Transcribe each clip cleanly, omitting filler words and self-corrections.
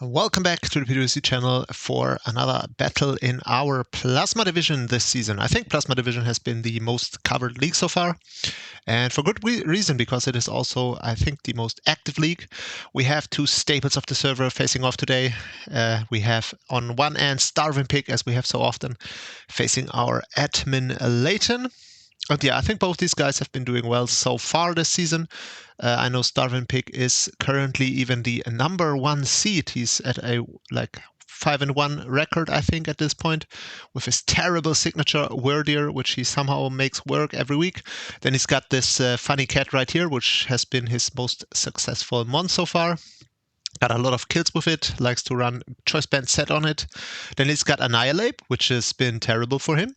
Welcome back to the PWC channel for another battle in our Plasma Division this season. I think Plasma Division has been the most covered league so far, and for good reason, because it is also, I think, the most active league. We have two staples of the server facing off today. We have on one end StarvinPig, as we have so often, facing our admin Layton. But yeah, I think both these guys have been doing well so far this season. I know StarvinPig is currently even the #1 seed. He's at a 5-1 record, I think, at this point, with his terrible signature Wordier, which he somehow makes work every week. Then he's got this funny cat right here, which has been his most successful mon so far. Got a lot of kills with it, likes to run choice band set on it. Then he's got Annihilate, which has been terrible for him.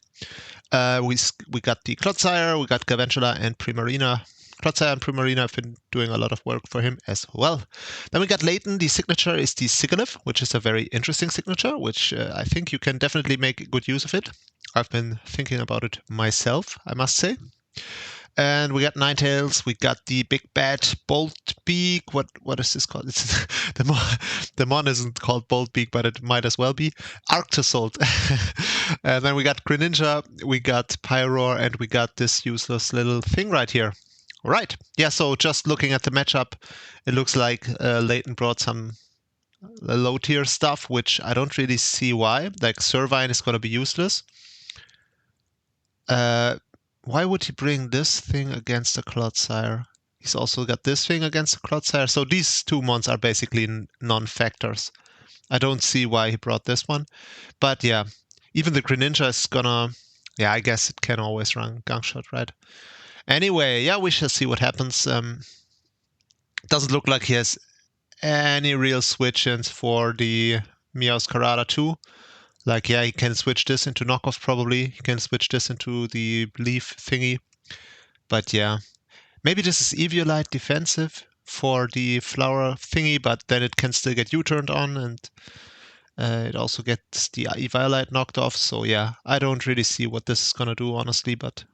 We got the Clodsire, we got Garvantula and Primarina. Clodsire and Primarina have been doing a lot of work for him as well. Then we got Layton. The signature is the Sigalith, which is a very interesting signature, which I think you can definitely make good use of it. I've been thinking about it myself, I must say. And we got Ninetales. We got the big bad Bolt Beak. What is this called? It's the mon isn't called Bolt Beak, but it might as well be Arctosolt. And then we got Greninja. We got Pyroar, and we got this useless little thing right here. Right. Yeah. So just looking at the matchup, it looks like Layton brought some low tier stuff, which I don't really see why. Like Servine is going to be useless. Why would he bring this thing against the Clodsire? He's also got this thing against the Clodsire. So these two mons are basically non-factors. I don't see why he brought this one. But yeah, even the Greninja is gonna... Yeah, I guess it can always run Gunk Shot, right? Anyway, yeah, we shall see what happens. Doesn't look like he has any real switch-ins for the Meowscarada 2. Like, yeah, he can switch this into knockoff probably. He can switch this into the leaf thingy. But yeah, maybe this is Eviolite defensive for the flower thingy, but then it can still get U-turned on, and it also gets the Eviolite knocked off. So yeah, I don't really see what this is gonna do, honestly, but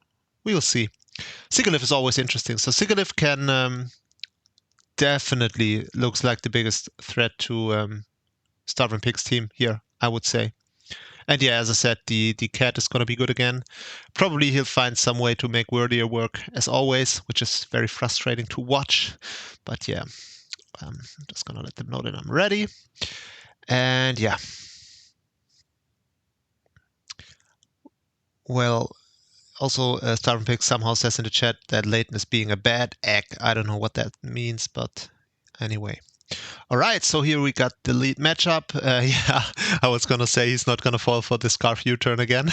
we'll see. Sigalith is always interesting. So Sigalith can definitely looks like the biggest threat to StarvinPig's team here, I would say. And yeah, as I said, the cat is going to be good again. Probably he'll find some way to make Wordier work, as always, which is very frustrating to watch. But yeah, I'm just going to let them know that I'm ready. And yeah. Well, also StarvinPig somehow says in the chat that Layton is being a bad egg. I don't know what that means, but anyway. All right, so here we got the lead matchup. Yeah, I was going to say he's not going to fall for the Scarf U-turn again.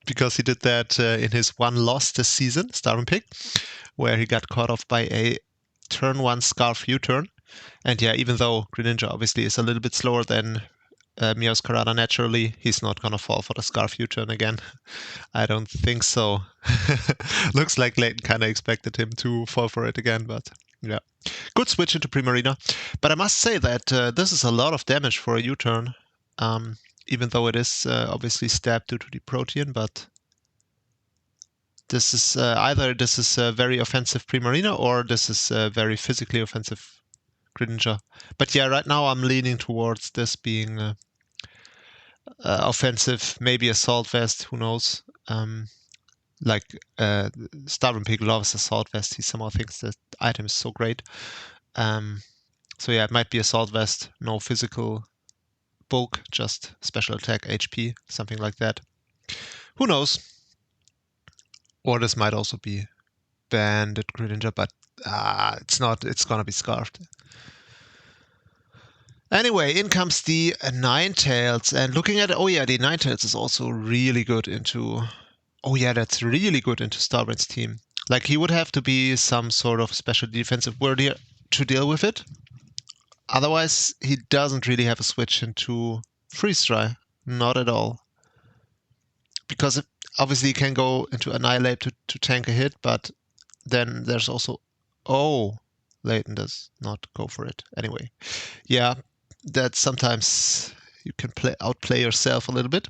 Because he did that in his one loss this season, StarvinPig, where he got caught off by a turn 1 Scarf U-turn. And yeah, even though Greninja obviously is a little bit slower than Meowscarada naturally, he's not going to fall for the Scarf U-turn again. I don't think so. Looks like Layton kind of expected him to fall for it again, but yeah. Good switch into Primarina. But I must say that this is a lot of damage for a U-turn, even though it is obviously stabbed due to the Protean, but this is either this is a very offensive Primarina or this is a very physically offensive Greninja. But yeah, right now I'm leaning towards this being offensive, maybe Assault Vest, who knows. StarvinPig loves Assault Vest. He somehow thinks that item is so great. So yeah, it might be Assault Vest, no physical bulk, just special attack HP, something like that. Who knows? Or this might also be Bandit Greninja, but it's not. It's gonna be Scarfed. Anyway, in comes the Ninetales, and looking at it, oh yeah, the Ninetales is also really good into... Oh yeah, that's really good into Starvin's team. Like, he would have to be some sort of special defensive word here to deal with it. Otherwise, he doesn't really have a switch into Freeze Dry. Not at all. Because obviously he can go into Annihilate to tank a hit, but then there's also... Oh, Layton does not go for it. Anyway, yeah, that sometimes you can outplay yourself a little bit.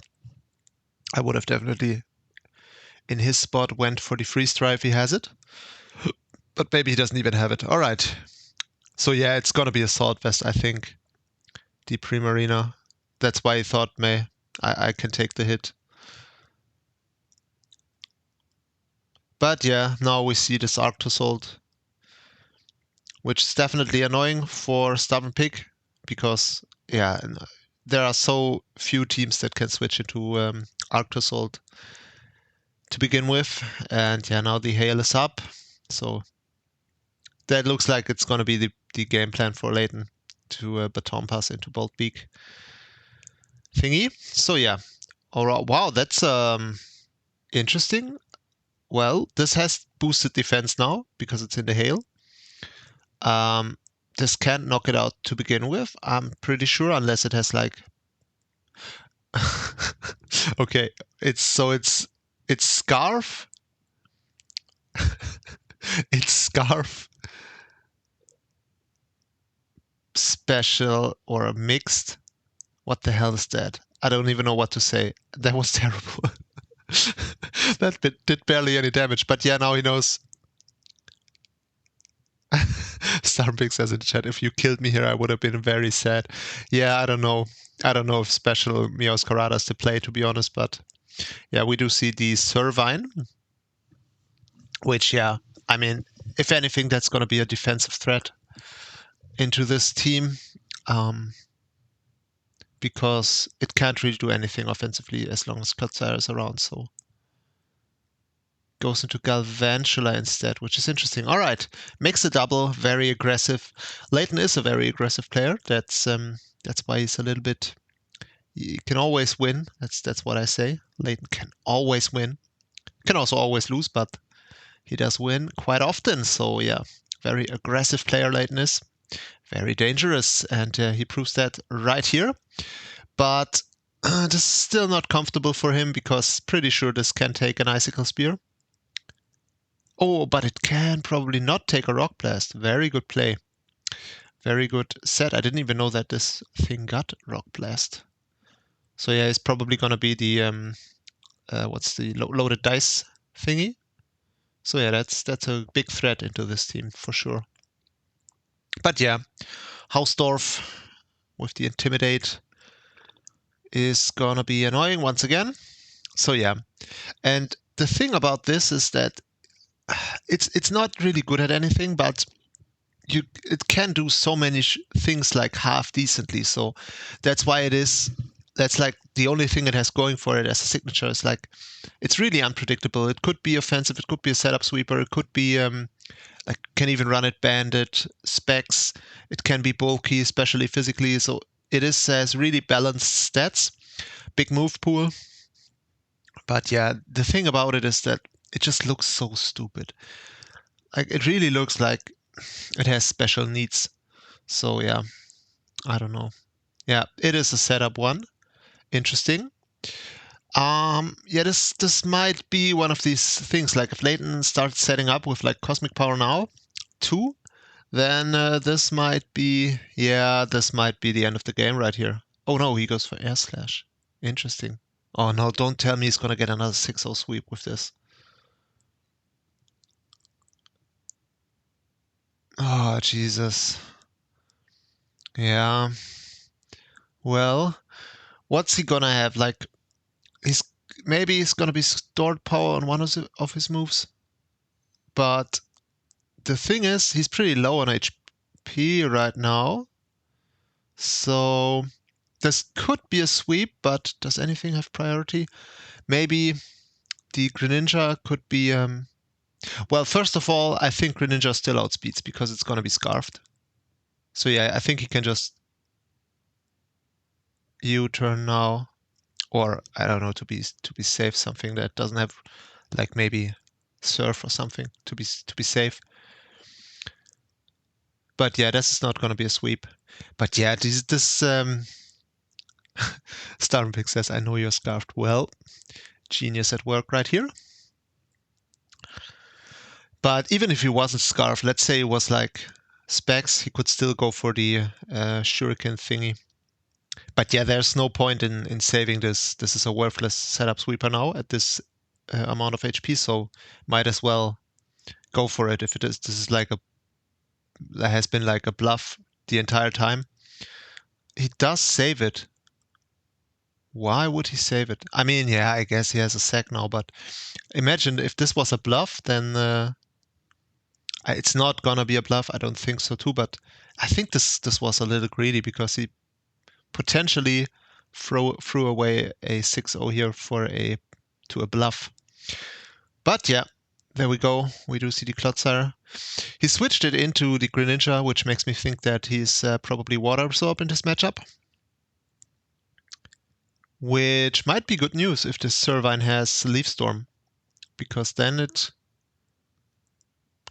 I would have definitely, in his spot, went for the Freeze Dry if he has it. But maybe he doesn't even have it. All right. So yeah, it's gonna be Assault Vest, I think. The Primarina. That's why I thought, I can take the hit. But yeah, now we see this Arctozolt, which is definitely annoying for StarvinPig, because yeah, there are so few teams that can switch into Arctozolt to begin with, and yeah, now the hail is up, so that looks like it's gonna be the game plan for Layton to baton pass into Bolt Beak thingy. So yeah, alright, wow, that's interesting. Well, this has boosted defense now because it's in the hail. This can't knock it out to begin with, I'm pretty sure, unless it has like okay, it's Scarf. It's Scarf special or a mixed. What the hell is that? I don't even know what to say. That was terrible. That bit did barely any damage, but yeah, now he knows. StarvinPig says in the chat, if you killed me here, I would have been very sad. Yeah, I don't know. I don't know if special Meowscarada is to play, to be honest, but yeah, we do see the Servine, which, yeah, I mean, if anything, that's going to be a defensive threat into this team, because it can't really do anything offensively as long as Clotsire is around, so goes into Galvantula instead, which is interesting. All right, makes a double, very aggressive. Layton is a very aggressive player. That's why he's a little bit. He can always win. That's what I say. Layton can always win. Can also always lose, but he does win quite often. So yeah, very aggressive player Layton is. Very dangerous, and he proves that right here. But this is still not comfortable for him because pretty sure this can take an Icicle Spear. Oh, but it can probably not take a Rock Blast. Very good play. Very good set. I didn't even know that this thing got Rock Blast. So yeah, it's probably gonna be the what's the loaded dice thingy. So yeah, that's a big threat into this team for sure. But yeah, Hausdorff with the Intimidate is gonna be annoying once again. So yeah, and the thing about this is that it's not really good at anything, but it can do so many things like half decently. So that's why that's like the only thing it has going for it as a signature is like it's really unpredictable. It could be offensive, it could be a setup sweeper, it could be like can even run it bandit specs. It can be bulky, especially physically. So it has really balanced stats, big move pool. But yeah, the thing about it is that it just looks so stupid. Like it really looks like it has special needs. So yeah, I don't know. Yeah, it is a setup one. Interesting. Yeah, this might be one of these things. Like if Layton starts setting up with like Cosmic Power now, 2, then this might be, yeah, this might be the end of the game right here. Oh no, he goes for Air Slash. Interesting. Oh no, don't tell me he's gonna get another 6-0 sweep with this. Oh, Jesus. Yeah. Well, what's he gonna have? Like, maybe he's gonna be stored power on one of his moves. But the thing is, he's pretty low on HP right now. So this could be a sweep, but does anything have priority? Maybe the Greninja could be... well, first of all, I think Greninja still outspeeds because it's gonna be Scarfed. So yeah, I think he can just U-turn now. Or I don't know, to be safe, something that doesn't have like maybe Surf or something to be safe. But yeah, this is not going to be a sweep. But yeah, this StarvinPig says, I know you're scarfed. Well, genius at work right here. But even if he wasn't scarfed, let's say it was like specs, he could still go for the shuriken thingy. But yeah, there's no point in saving this. This is a worthless setup sweeper now at this amount of HP, so might as well go for it if it is. This is like a has been like a bluff the entire time. He does save it. Why would he save it? I mean, yeah, I guess he has a sack now, but imagine if this was a bluff, then it's not gonna be a bluff. I don't think so too, but I think this was a little greedy because he potentially threw away a 6-0 here to a bluff. But yeah, there we go. We do see the Clodsire. He switched it into the Greninja, which makes me think that he's probably Water Absorb in this matchup. Which might be good news if this Servine has Leaf Storm, because then it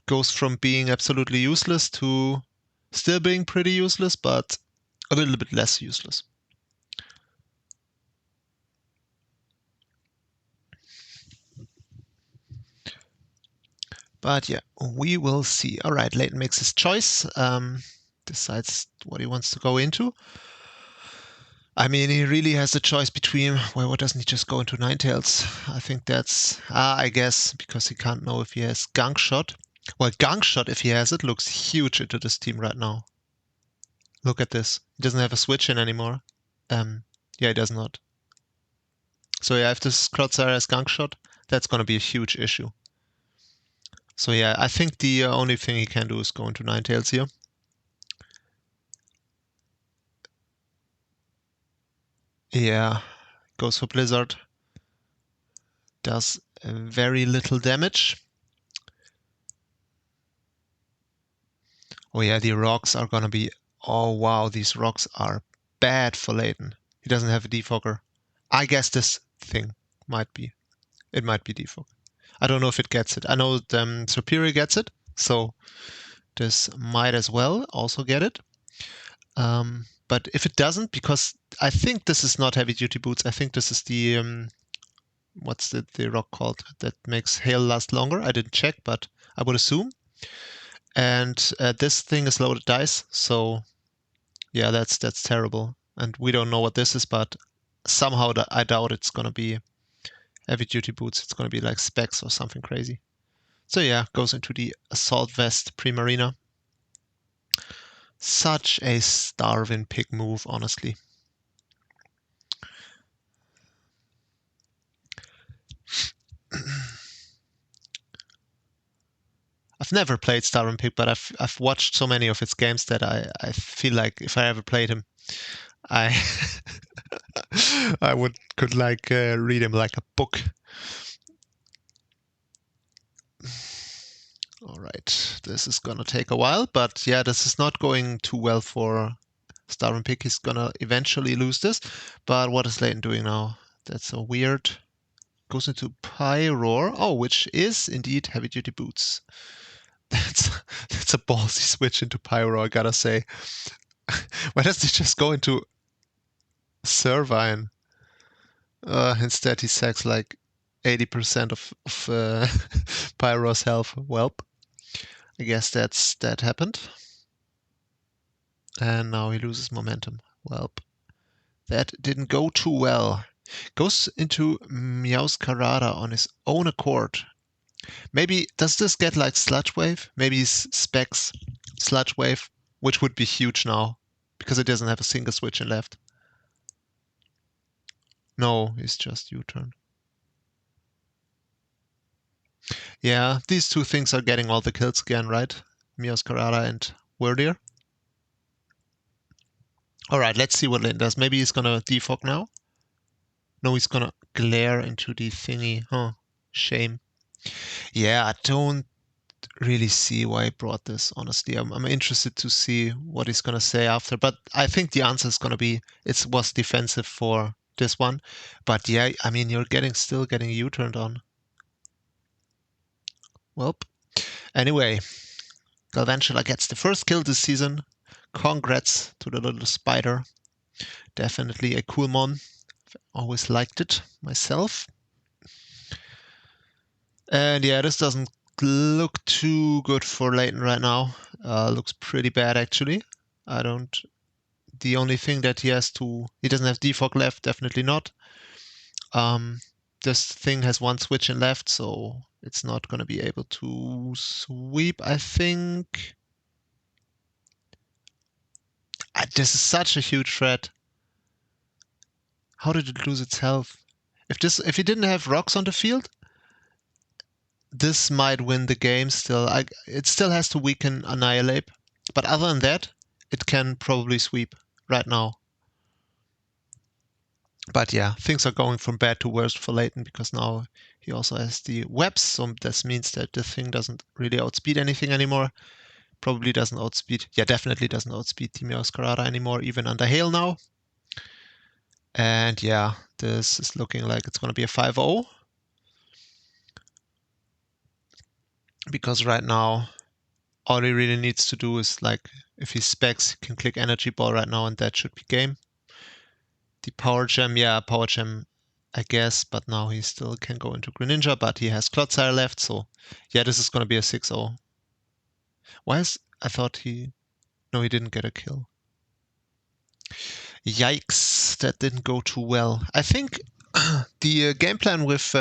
goes from being absolutely useless to still being pretty useless, but a little bit less useless. But yeah, we will see. All right, Layton makes his choice, decides what he wants to go into. I mean, he really has a choice between, well, what doesn't he just go into Ninetales? I think that's, I guess, because he can't know if he has Gunk Shot. Well, Gunk Shot, if he has it, looks huge into this team right now. Look at this. He doesn't have a switch in anymore. Yeah, he does not. So yeah, if this Clodsire has Gunk Shot, that's going to be a huge issue. So yeah, I think the only thing he can do is go into Ninetales here. Yeah, goes for Blizzard. Does very little damage. Oh yeah, the rocks are gonna be... Oh wow, these rocks are bad for Layton. He doesn't have a defogger. I guess this thing might be... It might be defog. I don't know if it gets it. I know Superior gets it, so this might as well also get it. But if it doesn't, because I think this is not heavy duty boots, I think this is the what's the rock called that makes hail last longer? I didn't check, but I would assume. And this thing is loaded dice, so yeah, that's terrible. And we don't know what this is, but somehow I doubt it's gonna be heavy duty boots. It's gonna be like specs or something crazy. So yeah, goes into the assault vest Primarina. Such a StarvinPig move, honestly. I've never played StarvinPig, but I've watched so many of its games that I feel like if I ever played him, I I could like read him like a book. All right, this is gonna take a while, but yeah, this is not going too well for StarvinPig. He's gonna eventually lose this. But what is Layton doing now? That's so weird. Goes into Pyroar. Oh, which is indeed heavy duty boots. That's a ballsy switch into Pyroar, I gotta say. Why does he just go into Servine? Instead, he sacks like 80% of Pyroar's health. Welp, I guess that happened. And now he loses momentum. Welp, that didn't go too well. Goes into Meowscarada on his own accord. Maybe, does this get like Sludge Wave? Maybe he's specs Sludge Wave, which would be huge now, because it doesn't have a single switch in left. No, it's just U-turn. Yeah, these two things are getting all the kills again, right? Meowscarada and Wordier. Alright, let's see what Layton does. Maybe he's gonna defog now? No, he's gonna glare into the thingy. Huh, shame. Yeah, I don't really see why he brought this, honestly. I'm interested to see what he's gonna say after, but I think the answer is gonna be it was defensive for this one. But yeah, I mean, you're still getting U-turned on. Welp. Anyway, Galvantula gets the first kill this season. Congrats to the little spider. Definitely a cool mon. Always liked it myself. And yeah, this doesn't look too good for Layton right now. Looks pretty bad actually. The only thing that he doesn't have defog left, definitely not. This thing has one switch in left, so it's not going to be able to sweep, I think. This is such a huge threat. How did it lose its health? If it didn't have rocks on the field, this might win the game still. It still has to weaken Annihilate, but other than that, it can probably sweep right now. But yeah, things are going from bad to worse for Layton because now he also has the webs, so this means that the thing doesn't really outspeed anything anymore. Probably doesn't outspeed, yeah, definitely doesn't outspeed the Meowscarada anymore, even under hail now. And yeah, this is looking like it's going to be a 5-0. Because right now, all he really needs to do is, like, if he specs, he can click Energy Ball right now and that should be game. The Power Gem, yeah, Power Gem, I guess, but now he still can go into Greninja, but he has Clodsire left, so yeah, this is going to be a 6-0. Why is... I thought he... No, he didn't get a kill. Yikes, that didn't go too well. I think the game plan with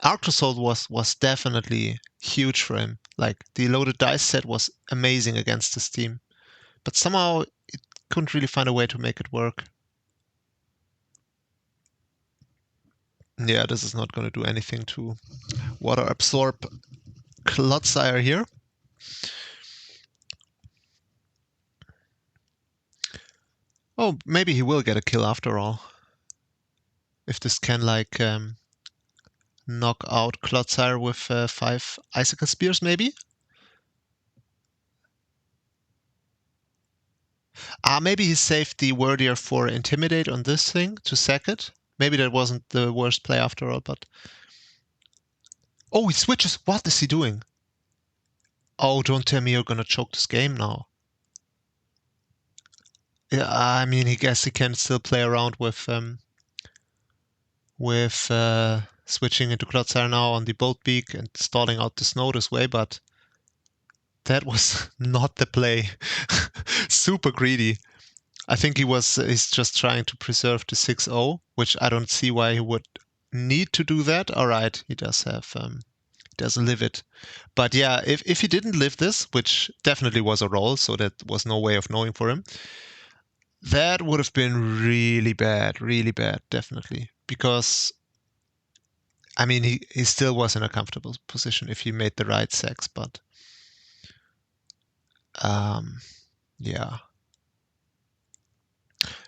Arctosoul was definitely huge for him. Like, the loaded dice set was amazing against this team. But somehow it couldn't really find a way to make it work. Yeah, this is not going to do anything to water absorb Clodsire here. Oh, maybe he will get a kill after all. If this can, like, knock out Clodsire with 5 Icicle Spears, maybe? Maybe he saved the Wordier for Intimidate on this thing to sack it. Maybe that wasn't the worst play after all, but... Oh, he switches! What is he doing? Oh, don't tell me you're gonna choke this game now. Yeah, I mean, I guess he can still play around with switching into Clodsire now on the Bolt Beak and stalling out the snow this way, but that was not the play. Super greedy. I think he's just trying to preserve the 6-0, which I don't see why he would need to do that. All right, he does have he does live it. But yeah, if he didn't live this, which definitely was a roll, so that was no way of knowing for him, that would have been really bad, definitely. Because, I mean, he still was in a comfortable position if he made the right sacks, but yeah.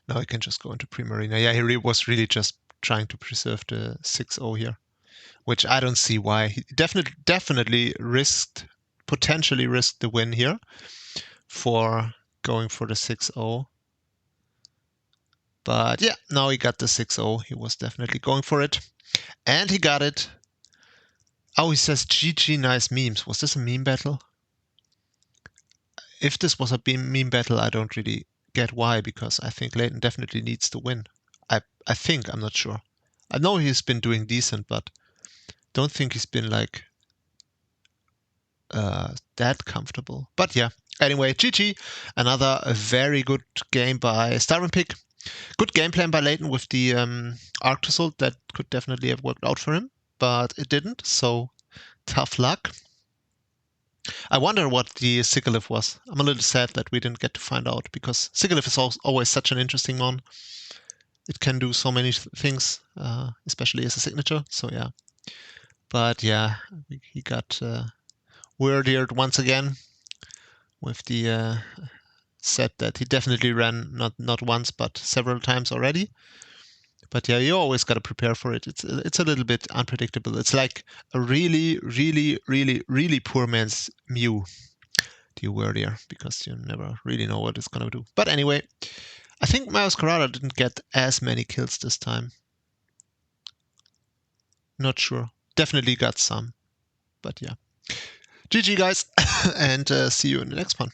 Now he can just go into Primarina. Yeah, he was really just trying to preserve the 6-0 here, which I don't see why. He definitely potentially risked the win here for going for the 6-0. But yeah, now he got the 6-0. He was definitely going for it. And he got it. Oh, he says GG, nice memes. Was this a meme battle? If this was a meme battle, I don't really get why, because I think Layton definitely needs to win. I think, I'm not sure. I know he's been doing decent, but don't think he's been like that comfortable. But yeah, anyway, GG. Another very good game by StarvinPig. Good game plan by Layton with the Arctosoul. That could definitely have worked out for him, but it didn't, so tough luck. I wonder what the Sigilyph was. I'm a little sad that we didn't get to find out, because Sigilyph is always such an interesting one. It can do so many things, especially as a signature, so yeah. But yeah, he got Wordier once again with the set that he definitely ran not once but several times already. But yeah, you always got to prepare for it. It's a little bit unpredictable. It's like a really poor man's Mew, the Wordier, because you never really know what it's gonna do. But anyway, I think Meowscarada didn't get as many kills this time. Not sure. Definitely got some. But yeah. GG guys, and see you in the next one.